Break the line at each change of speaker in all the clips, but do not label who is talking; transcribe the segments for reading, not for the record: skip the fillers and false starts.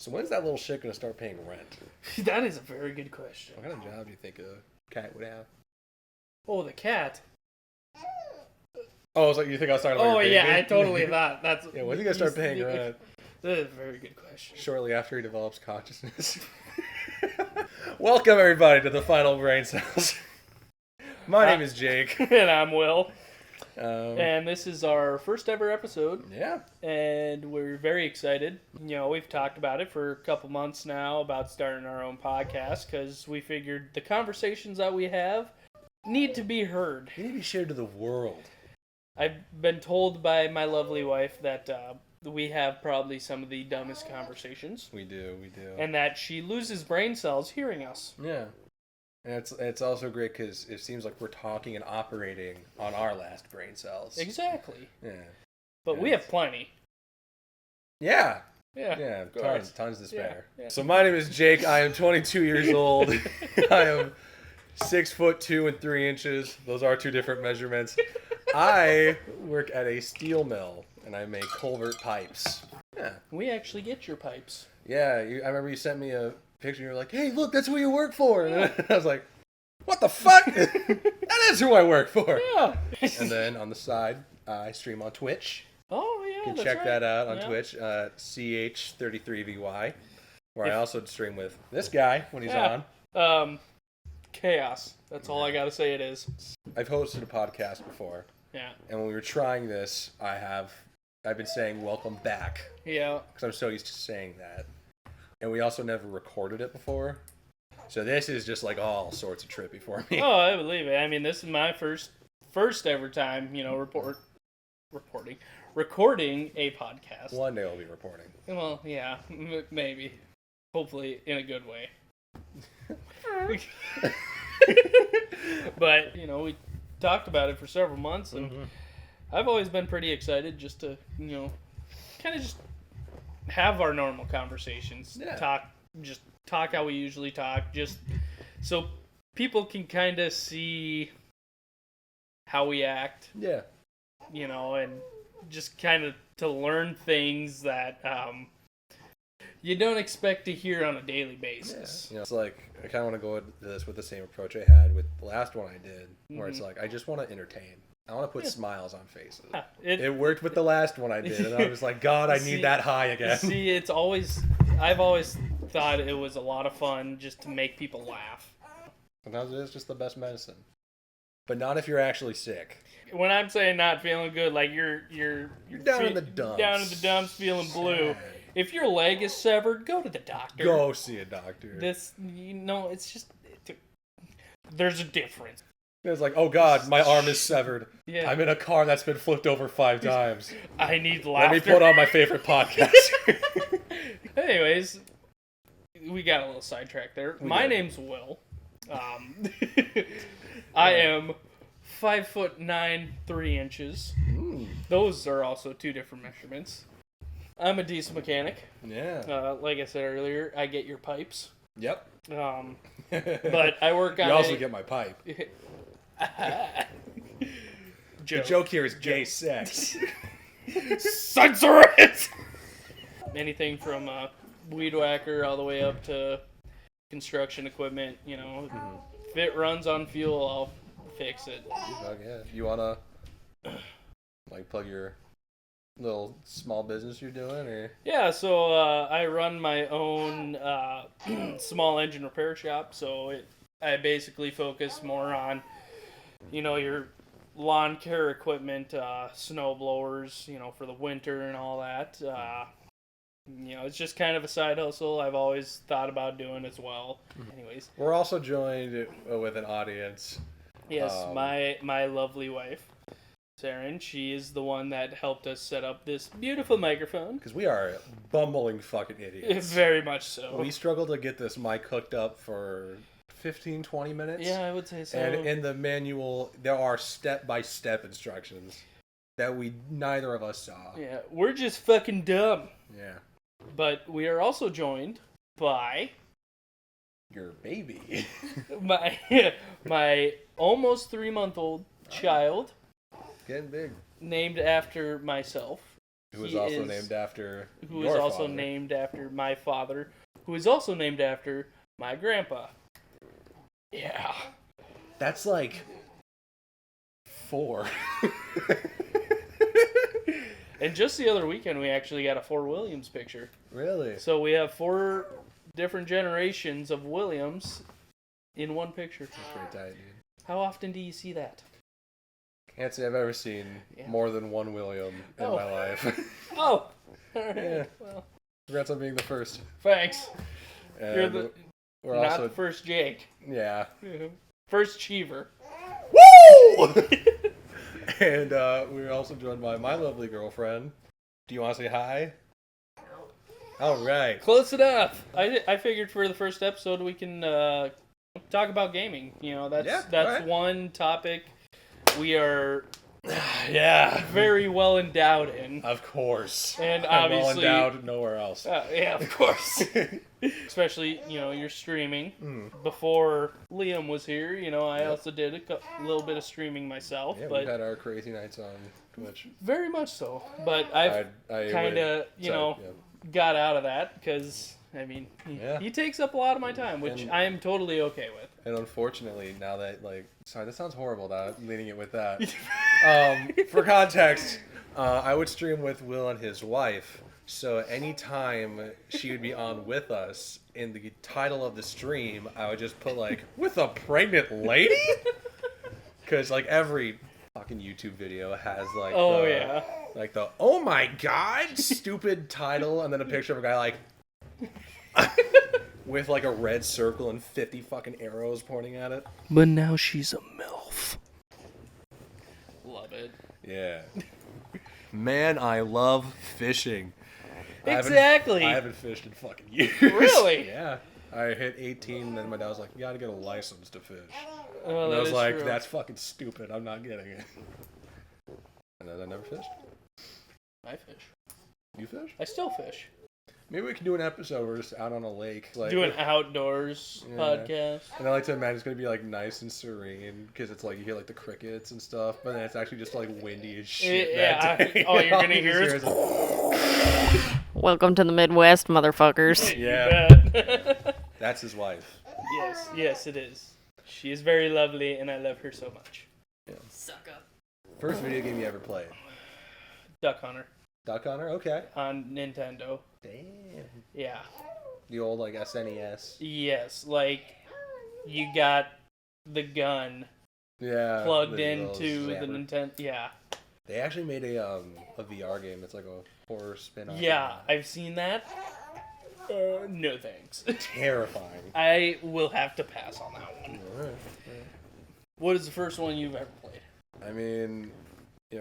So when's that little shit gonna start paying rent?
That is a very good question.
What kind of job do you think a cat would have?
Oh, the cat.
Oh, I was like, you think I was talking about your baby?
Yeah, I totally thought that's.
Yeah, when's he gonna start paying rent?
That is a very good question.
Shortly after he develops consciousness. Welcome everybody to the Final Brain Cells. My name is Jake.
And I'm Will. And this is our first ever episode.
Yeah.
And we're very excited. You know, we've talked about it for a couple months now about starting our own podcast because we figured the conversations that we have need to be heard.
They need to be shared to the world.
I've been told by my lovely wife that we have probably some of the dumbest conversations.
We do.
And that she loses brain cells hearing us.
Yeah. And it's also great because it seems like we're talking and operating on our last brain cells.
Exactly.
Yeah.
But we have plenty.
Yeah.
Yeah.
Tons to spare.
Yeah.
So my name is Jake. I am 22 years old. I am 6'2" and 3 inches. Those are two different measurements. I work at a steel mill and I make culvert pipes. Yeah.
We actually get your pipes.
Yeah. I remember you sent me a picture. You were like, "Hey, look, that's who you work for." And I was like, "What the fuck? That is who I work for."
Yeah.
And then on the side, I stream on Twitch.
Oh yeah,
You can check that out on Twitch, CH33VY, where I also stream with this guy when he's on.
Chaos. That's all I gotta say. It is.
I've hosted a podcast before.
Yeah.
And when we were trying this, I've been saying "welcome back."
Yeah.
Because I'm so used to saying that. And we also never recorded it before. So this is just like all sorts of trippy for me.
Oh, I believe it. I mean, this is my first ever time, you know, recording a podcast.
One day I'll be reporting.
Well, yeah, maybe. Hopefully in a good way. But, you know, we talked about it for several months, and I've always been pretty excited just to, you know, kind of just have our normal conversations.
Yeah.
Talk how we usually talk, just so people can kind of see how we act.
Yeah.
You know, and just kind of to learn things that you don't expect to hear on a daily basis.
Yeah. You know, it's like, I kind of want to go into this with the same approach I had with the last one I did, where it's like, I just want to entertain. I want to put smiles on faces.
Yeah,
it worked with the last one I did, and I was like, God, I need that high again.
See, I've always thought it was a lot of fun just to make people laugh.
Sometimes it is just the best medicine. But not if you're actually sick.
When I'm saying not feeling good, like you're
down in the dumps.
Down in the dumps, feeling blue. If your leg is severed, go to the doctor.
Go see a doctor.
It's just there's a difference.
It's like, oh God, my arm is severed.
Yeah.
I'm in a car that's been flipped over 5 times.
I need laughter.
Let me put on my favorite podcast.
Anyways, we got a little sidetracked there. My name's Will. I am 5'9", 3 inches.
Ooh.
Those are also two different measurements. I'm a diesel mechanic.
Yeah.
Like I said earlier, I get your pipes.
Yep.
But I work on.
You also get my pipe. The joke here is gay sex.
Censor it! Anything from weed whacker all the way up to construction equipment, you know. If it runs on fuel, I'll fix it.
Fuck yeah. You wanna plug your little small business you're doing, or?
Yeah, so I run my own small engine repair shop, so I basically focus more on, you know, your lawn care equipment, snow blowers, you know, for the winter and all that. You know, it's just kind of a side hustle I've always thought about doing as well. Anyways.
We're also joined with an audience.
Yes, my lovely wife, Saren. She is the one that helped us set up this beautiful microphone.
Because we are bumbling fucking idiots.
Very much so.
We struggled to get this mic hooked up for 15, 20 minutes.
Yeah, I would say so.
And in the manual, there are step-by-step instructions that neither of us saw.
Yeah, we're just fucking dumb.
Yeah.
But we are also joined by
your baby.
my almost 3-month-old child.
Getting big.
Named after myself.
Who is also named after
who is also named after my father, who is also named after my grandpa. Yeah.
That's like 4.
And just the other weekend, we actually got a 4 Williams picture.
Really?
So we have 4 different generations of Williams in one picture.
That's pretty tight, dude.
How often do you see that?
Can't say I've ever seen more than one William in my life.
Oh! Alright.
Yeah.
Well,
congrats on being the first.
Thanks.
And
You're not the first Jake.
Yeah.
First Cheever.
Woo! And we're also joined by my lovely girlfriend. Do you want to say hi? All right.
Close enough. I figured for the first episode we can talk about gaming. You know, that's right. One topic we are very well endowed in.
Of course.
And obviously
well endowed nowhere else.
Yeah, of course. Especially, you know, you're streaming. Before Liam was here, you know, I also did a little bit of streaming myself.
Yeah,
but
we've had our crazy nights on Twitch.
Very much so. But I've kind of, got out of that because, I mean, he takes up a lot of my time, which I am totally okay with.
And unfortunately, now that, sorry, that sounds horrible, that leading it with that. For context, I would stream with Will and his wife. So anytime she would be on with us, in the title of the stream, I would just put, with a pregnant lady? Because, every fucking YouTube video has, the, oh my god, stupid title, and then a picture of a guy, with, a red circle and 50 fucking arrows pointing at it.
But now she's a MILF. Love it.
Yeah. Man, I love fishing.
Exactly.
I haven't fished in fucking years.
Really?
Yeah. I hit 18, and then my dad was like, you gotta get a license to fish.
Oh,
and I was like,
true.
That's fucking stupid. I'm not getting it. And then I never fished.
I fish.
You fish?
I still fish.
Maybe we can do an episode where we're just out on a lake.
Do an outdoors podcast.
And I like to imagine it's going to be, nice and serene, because it's, you hear, the crickets and stuff, but then it's actually just, windy as shit that day.
Oh, you're going to hear it?
Welcome to the Midwest, motherfuckers.
Yeah. That's his wife.
Yes, it is. She is very lovely, and I love her so much.
Yeah.
Suck up.
First video game you ever played?
Duck Hunter.
Duck Hunter? Okay.
On Nintendo.
Damn.
Yeah.
The old, SNES?
Yes, you got the gun plugged into the Nintendo. Yeah.
They actually made a VR game that's a horror spin-off.
Yeah, I've seen that. No thanks.
Terrifying.
I will have to pass on that one.
All right.
What is the first one you've ever played?
I mean,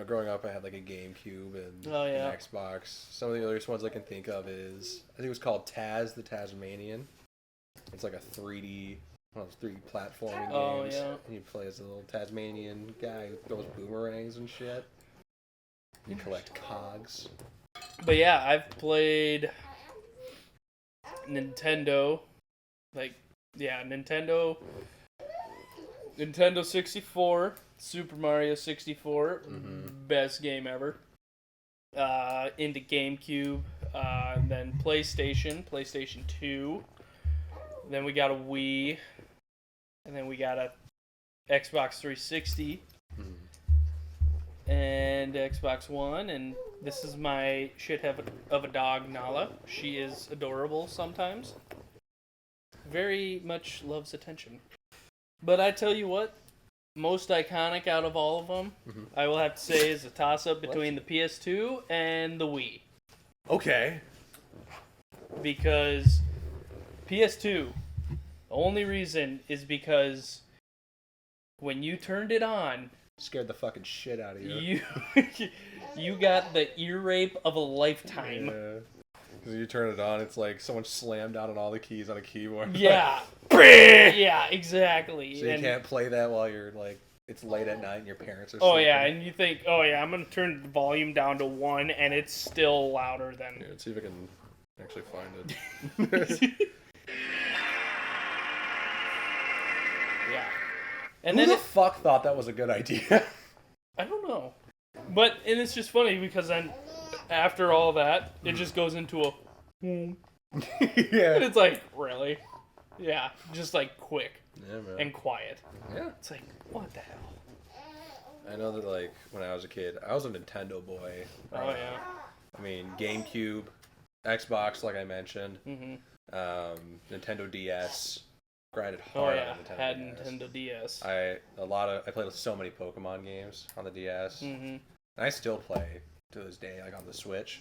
growing up I had a GameCube and an Xbox. Some of the earliest ones I can think of is, I think it was called Taz the Tasmanian. It's a 3D, one of those 3D platforming games. Yeah. And you play as a little Tasmanian guy who throws boomerangs and shit. You collect cogs.
But yeah, I've played Nintendo. Nintendo 64, Super Mario 64, best game ever. Into GameCube, then PlayStation 2. Then we got a Wii, and then we got a Xbox 360. And Xbox One, and this is my shithead of a dog, Nala. She is adorable sometimes. Very much loves attention. But I tell you what, most iconic out of all of them, I will have to say is a toss-up between the PS2 and the Wii.
Okay.
Because PS2, the only reason is because when you turned it on,
scared the fucking shit out of you.
You got the ear rape of a lifetime.
Yeah. Because you turn it on, it's someone slammed down on all the keys on a keyboard.
Yeah. Yeah, exactly.
So you can't play that while you're it's late at night and your parents are
sleeping.
Oh
yeah, and you think, I'm going to turn the volume down to 1 and it's still louder than...
Yeah, let's see if I can actually find it.
Yeah.
And Who the fuck thought that was a good idea?
I don't know. And it's just funny because then after all that, it just goes into a... And
Yeah.
it's like, really? Yeah, just like quick
Yeah, man.
and quiet.
Yeah.
It's like, what the hell?
I know that, like, when I was a kid, I was a Nintendo boy.
Oh, yeah.
I mean, GameCube, Xbox, like I mentioned,
Mm-hmm.
Nintendo DS. Grinded
Oh,
hard
yeah.
on Nintendo
Had
DS.
Nintendo DS.
I played so many Pokemon games on the DS.
Mm-hmm.
And I still play to this day, like on the Switch.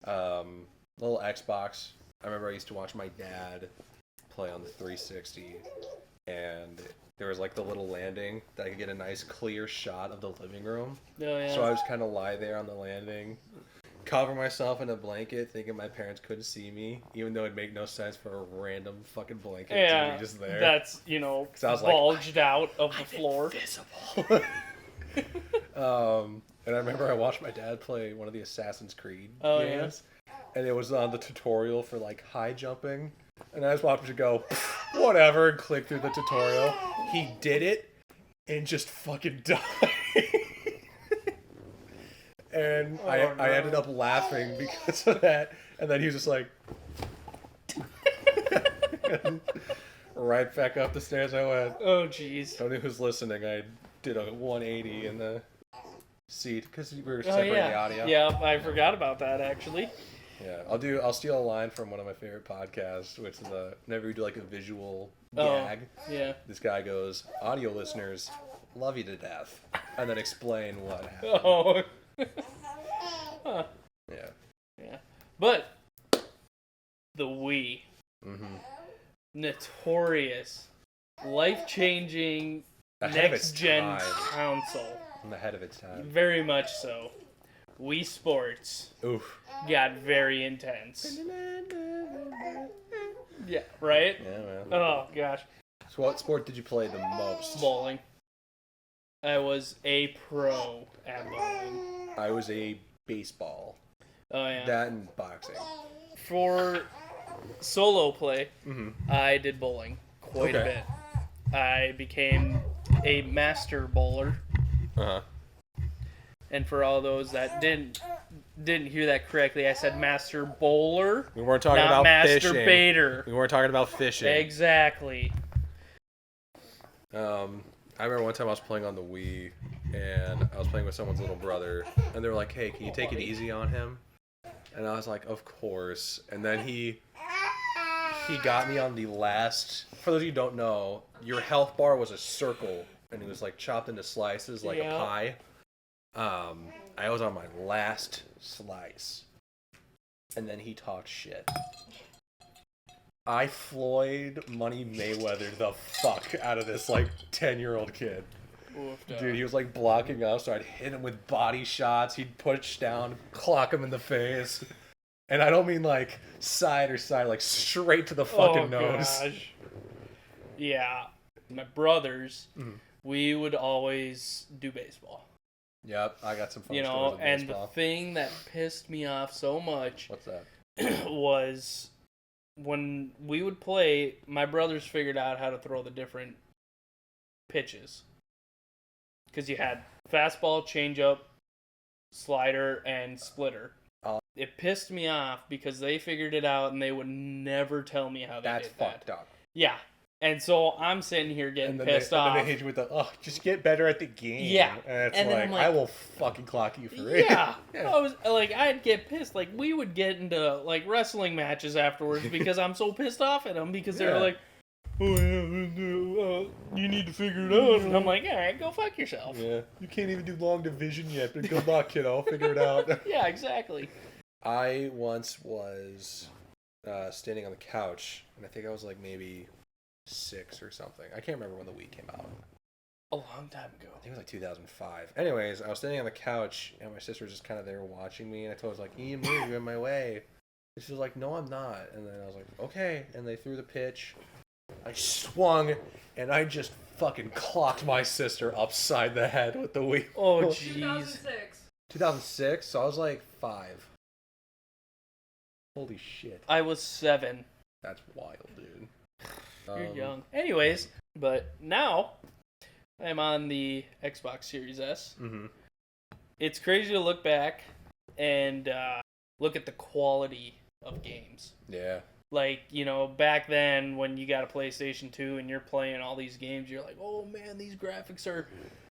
Little Xbox. I remember I used to watch my dad play on the 360, and there was like the little landing that I could get a nice clear shot of the living room.
Oh, yeah.
So I just kind of lie there on the landing, cover myself in a blanket, thinking my parents couldn't see me, even though it'd make no sense for a random fucking blanket to be just there.
That's,
I was like,
bulged out of the floor.
Invisible. And I remember I watched my dad play one of the Assassin's Creed games, and it was on the tutorial for like high jumping, and I just watched him go, whatever, and click through the tutorial. He did it, and just fucking died. And I ended up laughing because of that, and then he was just like, right back up the stairs I went.
Oh, jeez.
Tony who's listening, I did a 180 in the seat because we were separating the audio.
Yeah, I forgot about that actually.
Yeah, I'll steal a line from one of my favorite podcasts, which is whenever you do like a visual gag.
Yeah.
This guy goes, "Audio listeners, love you to death," and then explain what happened.
Oh. Huh.
Yeah.
Yeah. But the Wii.
Mm-hmm.
Notorious, life-changing,
Ahead of its
next-gen
time.
console.
I'm ahead of its time.
Very much so. Wii Sports
Oof.
got very intense. Yeah, right?
Yeah, man.
Oh, gosh.
So what sport did you play the most?
Bowling. I was a pro at bowling.
I was a baseball.
Oh, yeah.
That and boxing.
For solo play,
Mm-hmm.
I did bowling quite a
Okay.
bit. I became a master bowler.
Uh-huh.
And for all those that didn't hear that correctly, I said master bowler,
We weren't talking
not
about fishing.
masturbator.
We weren't talking about fishing.
Exactly.
I remember one time I was playing on the Wii, and I was playing with someone's little brother, and they were like, "Hey, can you take it easy on him?" And I was like, "Of course." And then he got me on the last. For those of you who don't know, your health bar was a circle, and it was like chopped into slices like a pie. I was on my last slice, and then he talked shit. I Floyd Money Mayweather the fuck out of this like 10-year-old kid. Dude, he was like blocking us, so I'd hit him with body shots. He'd push down, clock him in the face. And I don't mean like side or side, like straight to the fucking nose.
Gosh. Yeah. My brothers, we would always do baseball.
Yep, I got some fun
You know,
stories with
and
baseball.
the thing that pissed me off so much
What's that?
was when we would play, my brothers figured out how to throw the different pitches. Because you had fastball, changeup, slider, and splitter. It pissed me off because they figured it out and they would never tell me how they
That's
did that.
fucked up.
Yeah. And so I'm sitting here getting
And
pissed off.
And then they hit you with the, just get better at the game.
Yeah.
And it's
And then
like,
I'm like,
I will fucking clock you for it.
Yeah.
Yeah.
I was like, I'd get pissed. Like, we would get into like wrestling matches afterwards because I'm so pissed off at them because they were
Yeah.
like, oh yeah, you need to figure it out. And I'm like, all right, go fuck yourself.
Yeah. You can't even do long division yet, but good luck, kiddo. Figure it out.
Yeah, exactly.
I once was standing on the couch, and I think I was like maybe 6 or something. I can't remember when the Wii came out.
A long time ago.
I think it was like 2005. Anyways, I was standing on the couch, and my sister was just kind of there watching me, and I told her, like, you move, you're in my way. And she was like, no, I'm not. And then I was like, okay. And they threw the pitch. I swung, and I just fucking clocked my sister upside the head with the Wii.
Oh, jeez.
2006.
2006, so I was like 5. Holy shit.
I was 7.
That's wild, dude.
You're young. Anyways, but now I'm on the Xbox Series S.
Mm-hmm.
It's crazy to look back and look at the quality of games.
Yeah.
Like, back then when you got a PlayStation 2 and you're playing all these games, you're like, oh man, these graphics are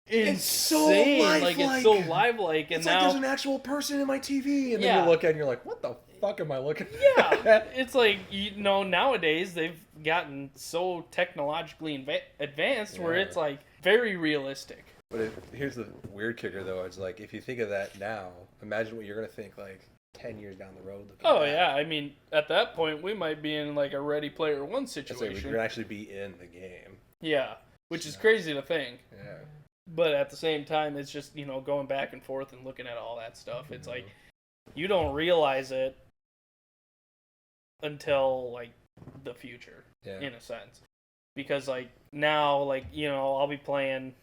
insane.
It's so lifelike.
It's so lifelike. And
it's
now,
like there's an actual person in my TV, and then you look at it and you're like, what the fuck am I looking at?
Yeah, it's like, nowadays they've gotten so technologically advanced where it's like very realistic.
But here's the weird kicker, though. It's like, if you think of that now, imagine what you're going to think, like, 10 years down the road.
Oh, yeah. I mean, at that point, we might be in, like, a Ready Player One situation.
We could actually be in the game.
Yeah, which is crazy to think.
Yeah.
But at the same time, it's just, going back and forth and looking at all that stuff. It's like, you don't realize it until, like, the future, in a sense. Because, like, now, like, I'll be playing,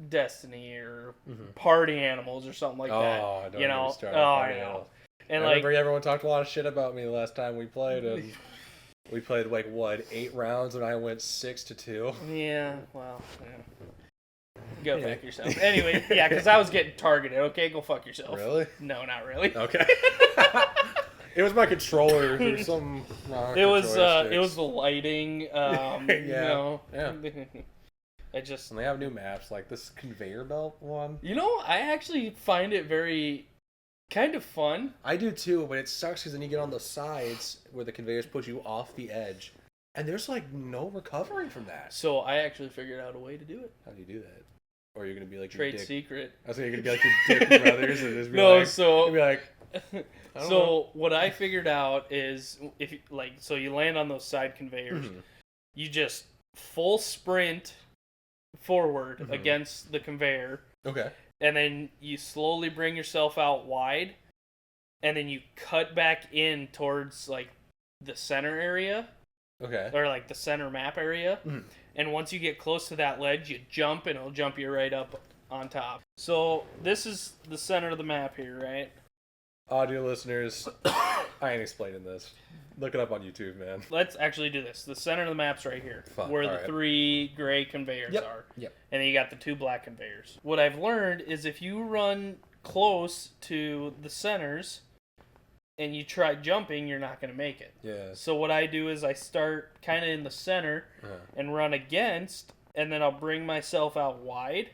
Destiny or Party Animals or something like that.
Oh, I don't
I know. And
I remember everyone talked a lot of shit about me the last time we played, and we played, like, 8 rounds, and I went 6-2.
Yeah, well, Go fuck yourself. Anyway, because I was getting targeted. Okay, go fuck yourself.
Really?
No, not really.
Okay. It was my controller. There was something wrong.
It was the lighting. Yeah. I just.
And they have new maps, like this conveyor belt one.
I actually find it very kind of fun.
I do too, but it sucks because then you get on the sides where the conveyors put you off the edge, and there's like no recovering from that.
So I actually figured out a way to do it.
How do you do that? Or you're gonna be like
trade
your dick.
secret.
I was thinking you're gonna be like your dick brothers and just be
no,
like,
so
you'd be like.
So what I figured out is if you, so you land on those side conveyors, you just full sprint forward against the conveyor.
Okay.
And then you slowly bring yourself out wide, and then you cut back in towards like the center area.
Okay.
Or like the center map area. And once you get close to that ledge, you jump and it'll jump you right up on top. So this is the center of the map here, right?
Audio listeners, I ain't explaining this. Look it up on YouTube, man.
Let's actually do this. The center of the map's right here, where the 3 gray conveyors are.
Yep.
And then you got the 2 black conveyors. What I've learned is if you run close to the centers and you try jumping, you're not going to make it.
Yeah.
So what I do is I start kind of in the center and run against, and then I'll bring myself out wide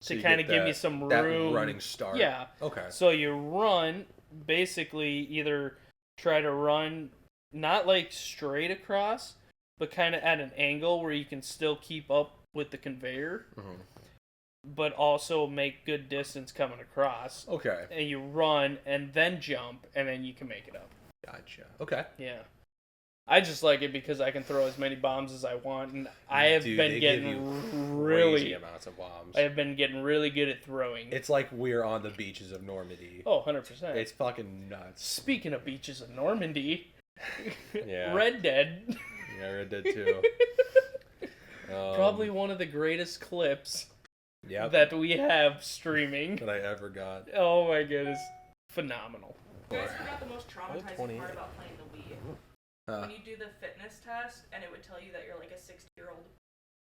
to kind of give me some room.
That running start.
Yeah.
Okay.
So you run, basically either try to run not like straight across, but kind of at an angle where you can still keep up with the conveyor, but also make good distance coming across.
Okay.
And you run and then jump, and then you can make it up.
Gotcha. Okay.
Yeah. I just like it because I can throw as many bombs as I want, and I have been getting
crazy amounts of bombs.
I have been getting really good at throwing.
It's like we're on the beaches of Normandy.
Oh, 100%.
It's fucking nuts.
Speaking of beaches of Normandy,
yeah.
Red Dead.
Yeah, Red Dead 2.
Probably one of the greatest clips
that
we have streaming.
That I ever got.
Oh my goodness. Phenomenal.
You guys forgot the most traumatizing part about playing the Wii. When you do the fitness test, and it would tell you that you're like a 60-year-old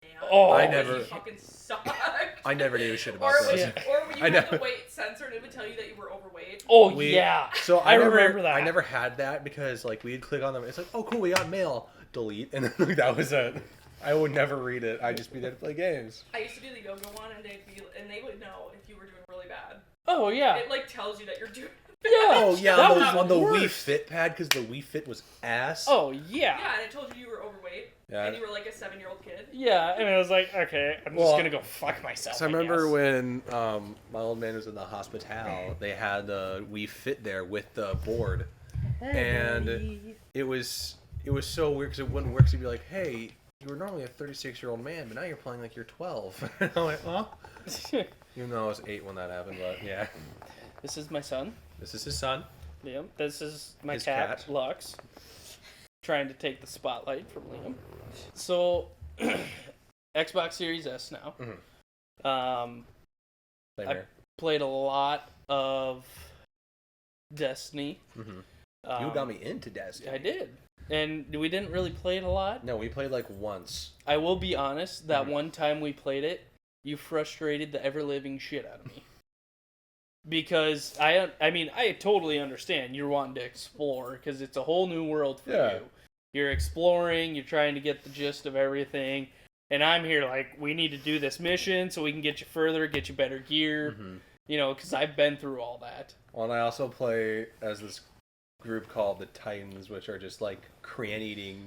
man.
Oh,
I never.
You fucking sucked.
I never gave a shit about
this.
this.
Or when you had the weight sensor, and it would tell you that you were overweight.
Oh, yeah.
So
I remember that.
I never had that because like we'd click on them. It's like, oh cool, we got mail. Delete, and then like, that was it. I would never read it. I'd just be there to play games.
I used to do the yoga one, and they would know if you were doing really bad.
Oh yeah.
It like tells you that you're doing.
Yeah.
Oh yeah, on the Wii Fit pad because the Wii Fit was ass.
Oh yeah.
Yeah, and it told you were overweight.
Yeah.
And you were like a 7-year-old kid.
Yeah, and I was like, okay, I'm just gonna go fuck myself.
So I remember when my old man was in the hospital, they had the Wii Fit there with the board, and it was so weird because it wouldn't work. So you'd be like, hey, you were normally a 36-year-old man, but now you're playing like you're 12. And I'm like, huh? Even though I was 8 when that happened, but yeah.
This is my son.
This is his son.
Liam. This is my
His
cat, Lux. Trying to take the spotlight from Liam. So, Xbox Series S now. I played a lot of Destiny.
You got me into Destiny.
I did. And we didn't really play it a lot.
No, we played like once.
I will be honest, that one time we played it, you frustrated the ever-living shit out of me. because I mean, I totally understand you're wanting to explore because it's a whole new world for you. You're exploring, you're trying to get the gist of everything, and I'm here like, we need to do this mission so we can get you further, get you better gear, you know, because I've been through all that.
Well, and I also play as this group called the Titans, which are just like crayon-eating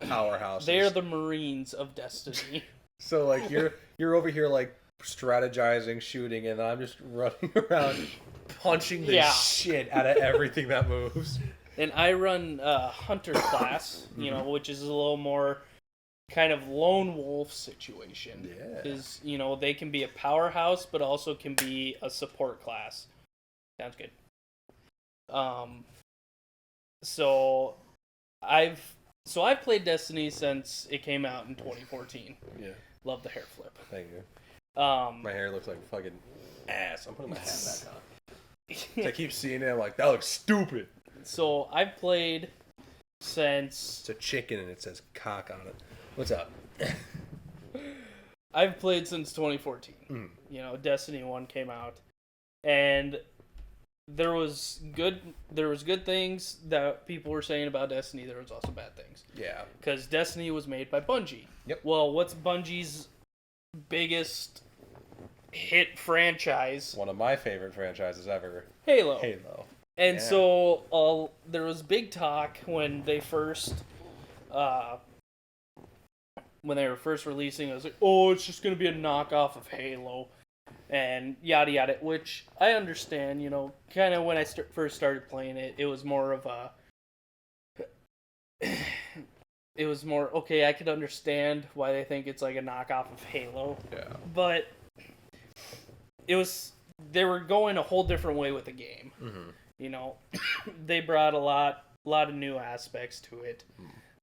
powerhouses.
They are the Marines of Destiny.
So like you're over here like strategizing, shooting, and I'm just running around punching the shit out of everything that moves.
And I run Hunter class, you know, which is a little more kind of lone wolf situation.
Yeah.
Because, you know, they can be a powerhouse, but also can be a support class. Sounds good. So I've played Destiny since it came out in 2014.
Yeah.
Love the hair flip.
Thank you. My hair looks like fucking ass. I'm putting my hat back on. I keep seeing it. I'm like, that looks stupid.
So I've played since...
It's a chicken and it says cock on it. What's up?
I've played since 2014. You know, Destiny 1 came out. And there was good things that people were saying about Destiny. There was also bad things.
Yeah.
Because Destiny was made by Bungie.
Yep.
Well, what's Bungie's biggest hit franchise?
One of my favorite franchises ever.
Halo. And
yeah.
so there was big talk when they first releasing. I was like, oh, it's just going to be a knockoff of Halo. And yada yada, which I understand, you know, kind of when I first started playing it, it was more of a... It was more, okay, I could understand why they think it's like a knockoff of Halo.
Yeah.
But they were going a whole different way with the game. You know, they brought a lot of new aspects to it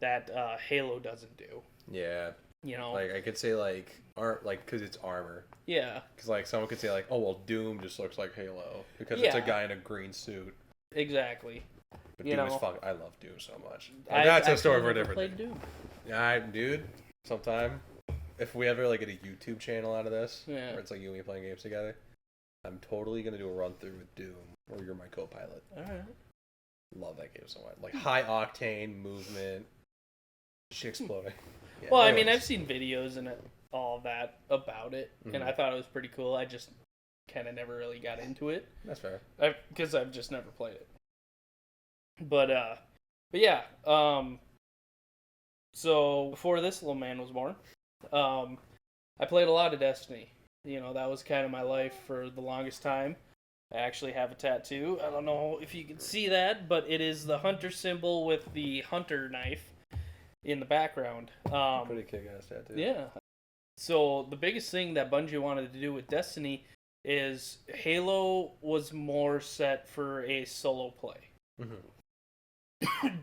that Halo doesn't do.
Yeah.
You know,
like I could say because it's armor.
Yeah.
Because like someone could say like, oh well, Doom just looks like Halo because it's a guy in a green suit.
Exactly.
But Doom is fun. I love Doom so much.
That's a story for a different day. Doom.
Yeah, dude. Sometime, if we ever like get a YouTube channel out of this,
where
it's like you and me playing games together, I'm totally gonna do a run through with Doom, where you're my co-pilot.
All right.
Love that game so much. Like high octane movement, shit exploding. Yeah,
well, I mean, I've seen videos and all that about it, and
Mm-hmm.
I thought it was pretty cool. I just kind of never really got into it.
That's fair.
Because I've just never played it. But yeah. So before this little man was born, I played a lot of Destiny. You know, that was kind of my life for the longest time. I actually have a tattoo. I don't know if you can see that, but it is the hunter symbol with the hunter knife in the background.
Pretty kick-ass tattoo.
Yeah. So the biggest thing that Bungie wanted to do with Destiny is Halo was more set for a solo play.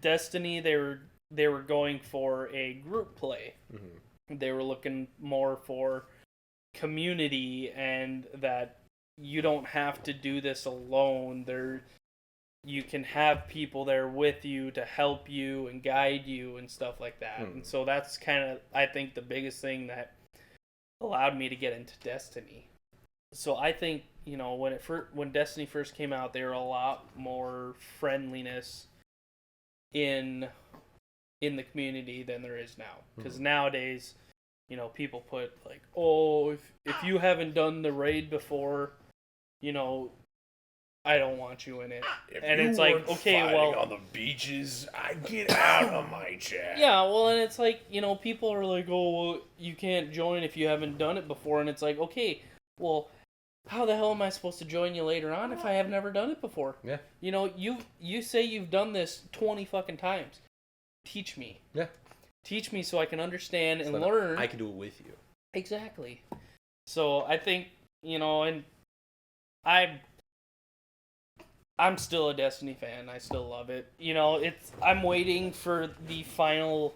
Destiny, they were going for a group play. They were looking more for community and that you don't have to do this alone. You can have people there with you to help you and guide you and stuff like that. And so that's kind of, I think, the biggest thing that allowed me to get into Destiny. So I think, you know, when Destiny first came out, there were a lot more friendliness in the community than there is now. Because nowadays, you know, people put like, oh, if you haven't done the raid before, you know, I don't want you in it. And it's like, okay, well,
on the beaches, I get out of my chat.
Yeah, well, and it's like, you know, people are like, oh, well, you can't join if you haven't done it before. And it's like, okay, well, how the hell am I supposed to join you later on if I have never done it before?
Yeah.
You know, you say you've done this 20 fucking times. Teach me.
Yeah.
Teach me so I can understand and learn.
I can do it with you.
Exactly. So I think, you know, and I'm still a Destiny fan. I still love it. You know, I'm waiting for the final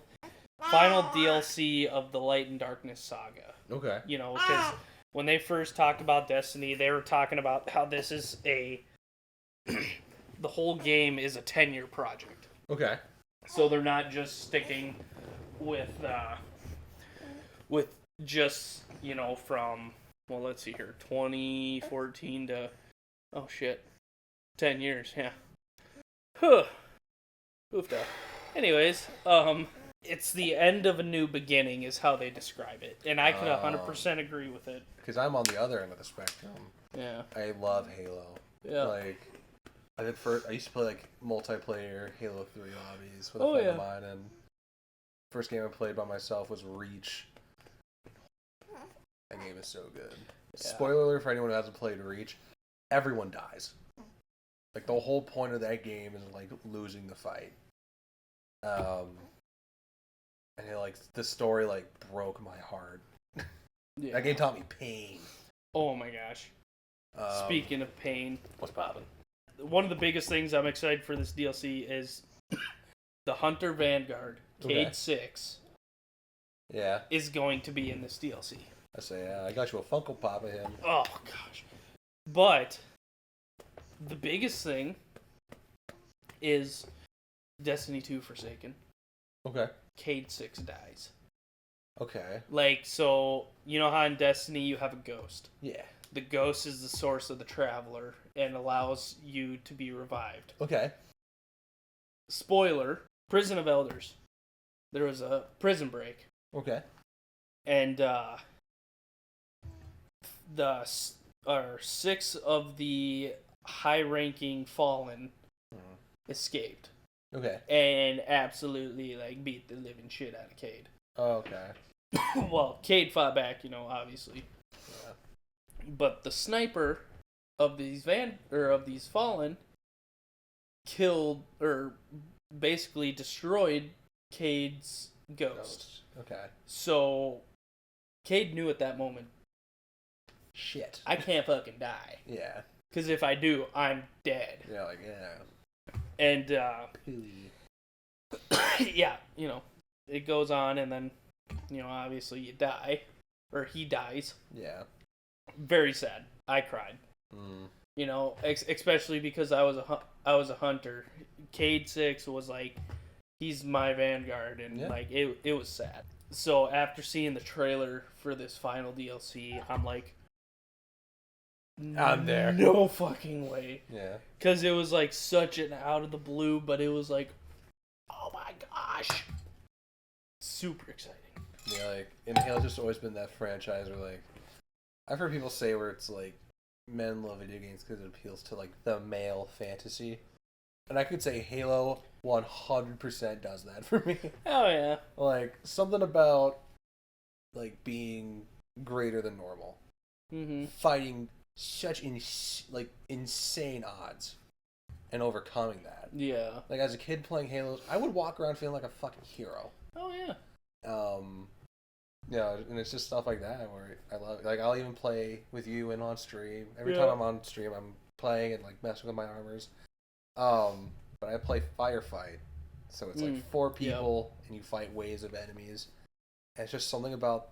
DLC of the Light and Darkness saga.
Okay.
You know, because when they first talked about Destiny, they were talking about how this is the whole game is a 10-year project.
Okay.
So they're not just sticking with just, you know, from, well, let's see here, 2014 to Oh shit. 10 years, yeah. Huh. Oofed up. Anyways, it's the end of a new beginning is how they describe it. And I could 100% agree with it.
Because I'm on the other end of the spectrum.
Yeah.
I love Halo.
Yeah.
Like, I used to play like multiplayer Halo 3 lobbies with a friend of mine, and first game I played by myself was Reach. That game is so good. Yeah. Spoiler alert for anyone who hasn't played Reach, everyone dies. Like, the whole point of that game is like losing the fight. And it, like, the story like broke my heart. Yeah. That game taught me pain.
Oh my gosh. Speaking of pain,
what's poppin'?
One of the biggest things I'm excited for this DLC is the Hunter Vanguard, Cade 6.
Yeah.
Is going to be in this DLC.
I say, I got you a Funko Pop of him.
Oh, gosh. But the biggest thing is Destiny 2 Forsaken.
Okay.
Cade 6 dies.
Okay.
Like, so, you know how in Destiny you have a ghost?
Yeah.
The ghost is the source of the Traveler and allows you to be revived.
Okay.
Spoiler, Prison of Elders. There was a prison break.
Okay.
And six of the high-ranking Fallen escaped.
Okay.
And absolutely, like, beat the living shit out of Cade.
Oh, okay.
Well, Cade fought back, obviously.
Yeah.
But the sniper of these Fallen killed, or basically destroyed Cade's ghost.
Okay.
So, Cade knew at that moment,
shit,
I can't fucking die.
Yeah.
Because if I do, I'm dead.
Yeah, like, yeah.
And, yeah, it goes on, and then, obviously you die. Or he dies.
Yeah.
Very sad. I cried. Especially because I was a hunter. Cade 6 was like, he's my vanguard, and like it was sad. So after seeing the trailer for this final DLC, I'm like,
I'm there.
No fucking way.
Yeah.
Because it was like such an out of the blue, but it was like, oh my gosh, super exciting.
Yeah, like, and Halo's just always been that franchise where, like, I've heard people say where it's like men love video games because it appeals to like the male fantasy, and I could say Halo 100% does that for me.
Oh yeah.
Like, something about like being greater than normal, fighting such insane odds, and overcoming that.
Yeah.
Like, as a kid playing Halo, I would walk around feeling like a fucking hero.
Oh yeah.
Yeah, and it's just stuff like that where I love it. Like, I'll even play with you and on stream. Every time I'm on stream, I'm playing and, like, messing with my armors. But I play Firefight. So it's, like, 4 people, and you fight waves of enemies. And it's just something about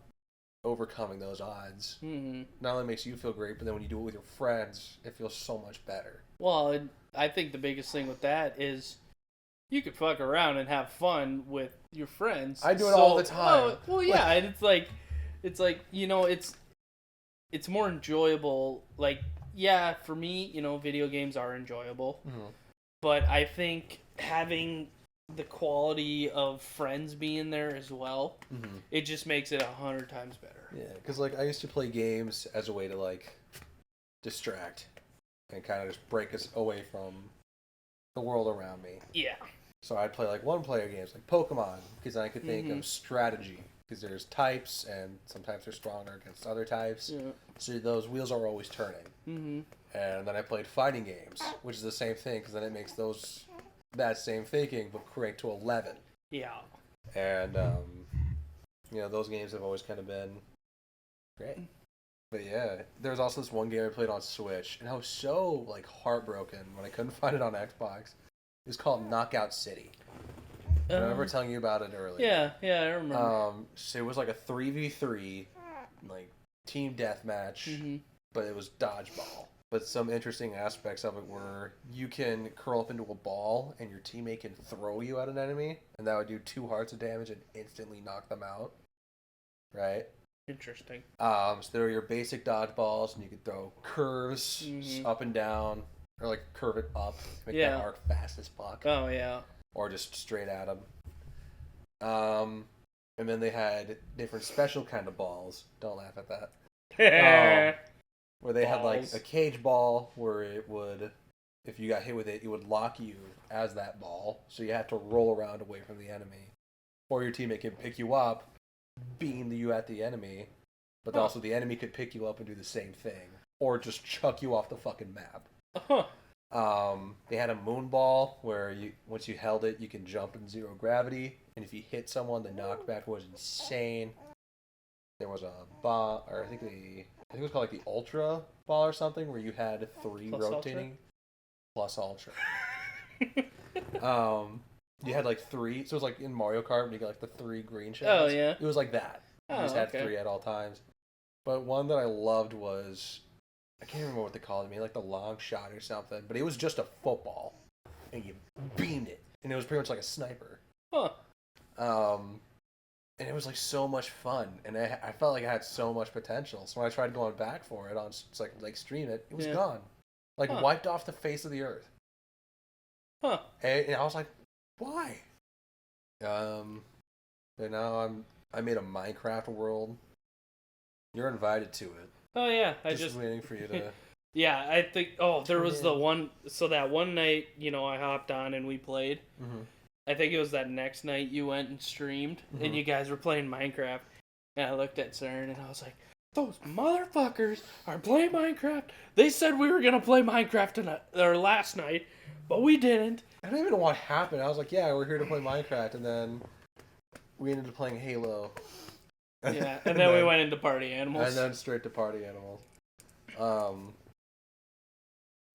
overcoming those odds. Not only makes you feel great, but then when you do it with your friends, it feels so much better.
Well, I think the biggest thing with that is you could fuck around and have fun with your friends.
I do it all the time.
Well, yeah, and it's like it's more enjoyable. Like, yeah, for me, video games are enjoyable, but I think having the quality of friends being there as well, it just makes it 100 times better.
Yeah, because like I used to play games as a way to like distract and kind of just break us away from the world around me.
Yeah.
So I'd play like one-player games like Pokemon because I could think of strategy because there's types and some types are stronger against other types. Yeah. So those wheels are always turning. And then I played fighting games, which is the same thing because then it makes that same thinking but cranked to 11.
Yeah.
And those games have always kind of been great. But yeah, there was also this one game I played on Switch, and I was so like heartbroken when I couldn't find it on Xbox. It was called Knockout City. I remember telling you about it earlier.
Yeah, I remember.
So it was like a 3v3, like team deathmatch, but it was dodgeball. But some interesting aspects of it were you can curl up into a ball, and your teammate can throw you at an enemy, and that would do 2 hearts of damage and instantly knock them out. Right?
Interesting.
So there are your basic dodgeballs, and you could throw curves up and down, or like curve it up, make that arc fast as fuck.
Oh yeah.
Or just straight at them. And then they had different special kind of balls. Don't laugh at that. Where they had like a cage ball where it would, if you got hit with it, it would lock you as that ball. So you have to roll around away from the enemy. Or your teammate can pick you up, beam you at the enemy. But also the enemy could pick you up and do the same thing. Or just chuck you off the fucking map. They had a moon ball where once you held it, you can jump in zero gravity. And if you hit someone, the knockback was insane. There was a ball, or I think it was called like the Ultra ball or something, where you had 3
Plus
rotating. Plus Ultra. You had like 3, so it was like in Mario Kart when you got like the 3 green shells.
Oh yeah.
It was like that. You just had 3 at all times. But one that I loved was, I can't remember what they called it, maybe like the long shot or something, but it was just a football, and you beamed it, and it was pretty much like a sniper. And it was like so much fun, and I felt like I had so much potential. So when I tried going back for it on like stream it, it was gone, like wiped off the face of the earth. And I was like, why? But now I made a Minecraft world. You're invited to it.
Oh yeah,
I just waiting for you to.
Yeah, I think. Oh, there was the one. So that one night, I hopped on and we played. Mm-hmm. I think it was that next night you went and streamed, and you guys were playing Minecraft. And I looked at CERN and I was like, "Those motherfuckers are playing Minecraft. They said we were gonna play Minecraft tonight or last night, but we didn't."
I don't even know what happened. I was like, "Yeah, we're here to play Minecraft," and then we ended up playing Halo.
Yeah, and then we went into Party Animals.
And then straight to Party Animals.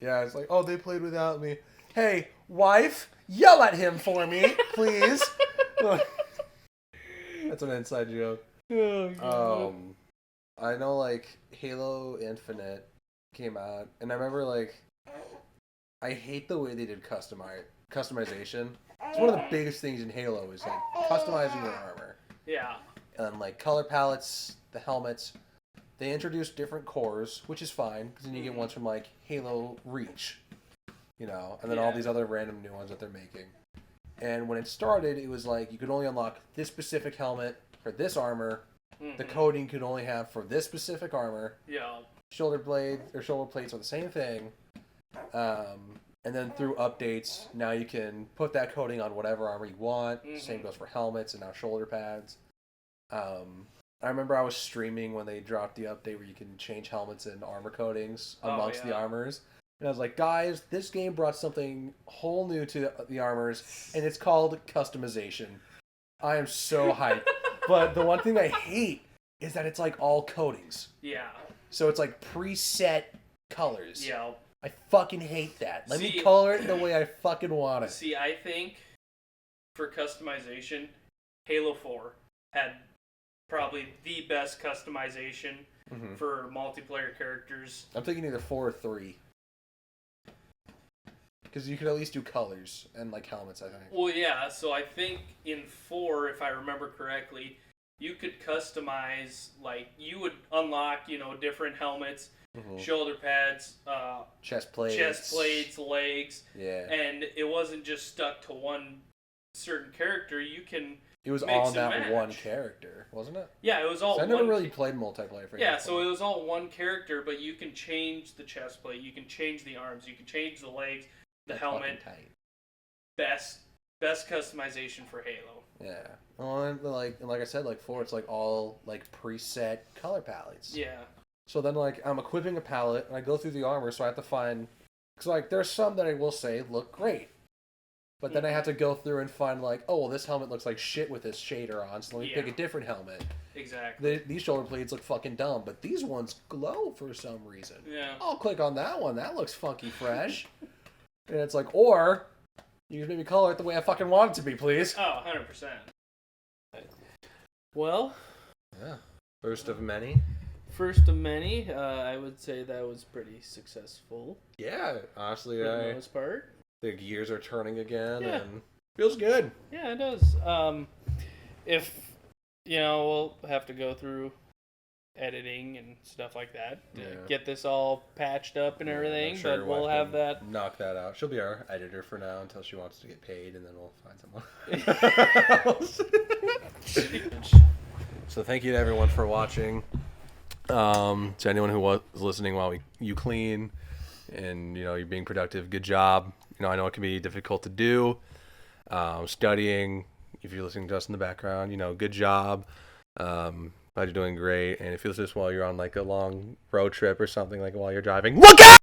Yeah, it's like, oh, they played without me. Hey, wife, yell at him for me, please. That's an inside joke.
Oh,
I know, like, Halo Infinite came out, and I remember, like, I hate the way they did customization. It's one of the biggest things in Halo is, like, customizing your armor.
Yeah.
And like color palettes, the helmets, they introduced different cores, which is fine because then you get ones from like Halo Reach, and then all these other random new ones that they're making. And when it started, it was like you could only unlock this specific helmet for this armor. The coding could only have for this specific armor.
Yeah.
Shoulder plates are the same thing. And then through updates, now you can put that coding on whatever armor you want. Same goes for helmets and now shoulder pads. I remember I was streaming when they dropped the update where you can change helmets and armor coatings amongst the armors. And I was like, guys, this game brought something whole new to the armors, and it's called customization. I am so hyped. But the one thing I hate is that it's like all coatings.
Yeah.
So it's like preset colors.
Yeah.
I fucking hate that. Let me color it the way I fucking want it.
See, I think for customization, Halo 4 had probably the best customization for multiplayer characters.
I'm thinking either 4 or 3. Because you could at least do colors and like helmets, I think.
Well, yeah, so I think in 4, if I remember correctly, you could customize, like, you would unlock, different helmets, shoulder pads,
chest plates,
legs.
Yeah.
And it wasn't just stuck to one certain character. You can
It was all that one character, wasn't it?
Yeah, it was all
I never really played multiplayer for
Yeah, so it was all one character, but you can change the chest plate, you can change the arms, you can change the legs, the helmet. Best customization for Halo.
Yeah. Well, and like I said, like 4, it's like all like preset color palettes.
Yeah.
So then like I'm equipping a palette and I go through the armor, so I have to find, because like there's some that I will say look great. But then I have to go through and find like, oh, well, this helmet looks like shit with this shader on, so let me pick a different helmet.
Exactly.
These shoulder blades look fucking dumb, but these ones glow for some reason.
Yeah.
I'll click on that one. That looks funky fresh. And it's like, or you can maybe color it the way I fucking want it to be, please.
Oh, 100%. Well.
Yeah. First of many.
I would say that was pretty successful.
Yeah, honestly,
for the most part.
The gears are turning again, and feels good.
Yeah, it does. If we'll have to go through editing and stuff like that to
Yeah.
get this all patched up and everything.
I'm sure
But
your
we'll
wife
have
can
that.
knock that out. She'll be our editor for now until she wants to get paid, and then we'll find someone. So thank you to everyone for watching. To anyone who was listening while you clean, and you're being productive, good job. I know it can be difficult to do. Studying, if you're listening to us in the background, good job. Glad you're doing great. And if you listen to this while you're on like a long road trip or something, like while you're driving, look out!